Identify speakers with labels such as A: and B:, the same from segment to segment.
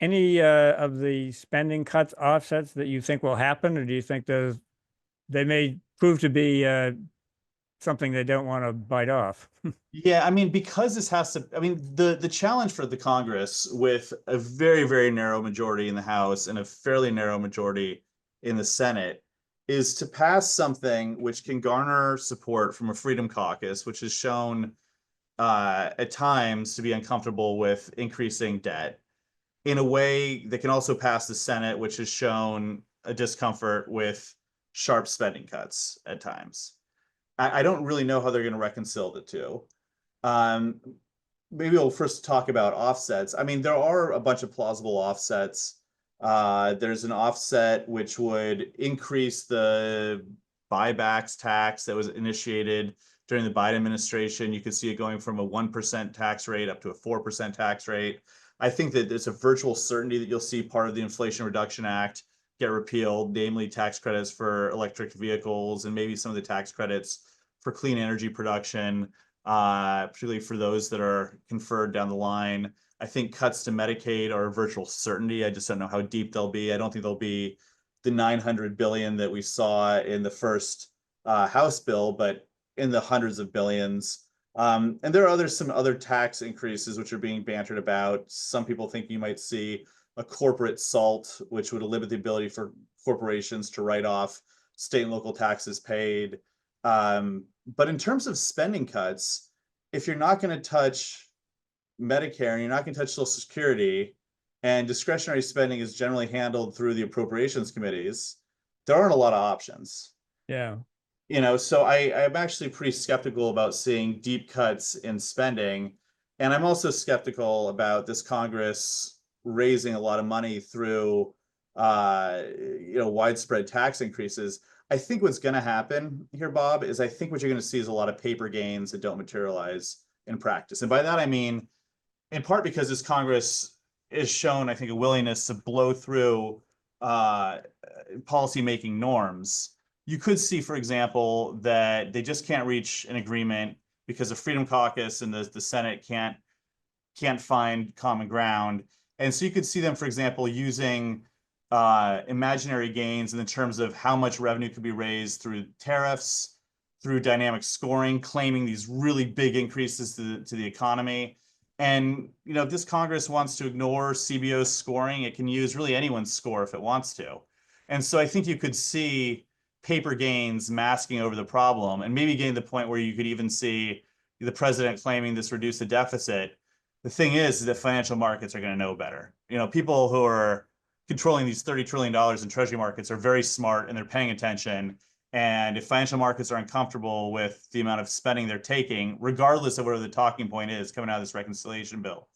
A: any of the spending cuts offsets that you think will happen, or do you think they may prove to be something they don't want to bite off?
B: Yeah, I mean, because this has to, I mean, the challenge for the Congress with a very, very narrow majority in the House and a fairly narrow majority in the Senate is to pass something which can garner support from a Freedom Caucus, which has shown at times to be uncomfortable with increasing debt in a way that can also pass the Senate, which has shown a discomfort with sharp spending cuts at times. I don't really know how they're going to reconcile the two. Um, Maybe we'll first talk about offsets. I mean, there are a bunch of plausible offsets. There's an offset which would increase the buybacks tax that was initiated during the Biden administration. You could see it going from a 1% tax rate up to a 4% tax rate. I think that there's a virtual certainty that you'll see part of the Inflation Reduction Act get repealed, namely tax credits for electric vehicles and maybe some of the tax credits for clean energy production, particularly for those that are conferred down the line. I think cuts to Medicaid are a virtual certainty. I just don't know how deep they'll be. I don't think they'll be the 900 billion that we saw in the first House bill, but in the hundreds of billions. And there are some other tax increases which are being bantered about. Some people think you might see a corporate SALT, which would limit the ability for corporations to write off state and local taxes paid. But in terms of spending cuts, if you're not going to touch Medicare and you're not going to touch Social Security, and discretionary spending is generally handled through the appropriations committees, there aren't a lot of options.
A: Yeah.
B: So I'm actually pretty skeptical about seeing deep cuts in spending. And I'm also skeptical about this Congress raising a lot of money through widespread tax increases. I think what's going to happen here, Bob, is I think what you're going to see is a lot of paper gains that don't materialize in practice. And by that, I mean, in part because this Congress is shown, I think, a willingness to blow through policymaking norms. You could see, for example, that they just can't reach an agreement because the Freedom Caucus and the Senate can't find common ground. And so you could see them, for example, using imaginary gains in the terms of how much revenue could be raised through tariffs, through dynamic scoring, claiming these really big increases to the economy. And if this Congress wants to ignore CBO's scoring, it can use really anyone's score if it wants to. And so I think you could see paper gains masking over the problem and maybe getting to the point where you could even see the president claiming this reduced the deficit. The thing is that financial markets are going to know better. People who are controlling these $30 trillion in treasury markets are very smart and they're paying attention. And if financial markets are uncomfortable with the amount of spending they're taking, regardless of where the talking point is coming out of this reconciliation bill,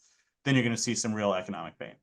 B: then you're going to see some real economic pain.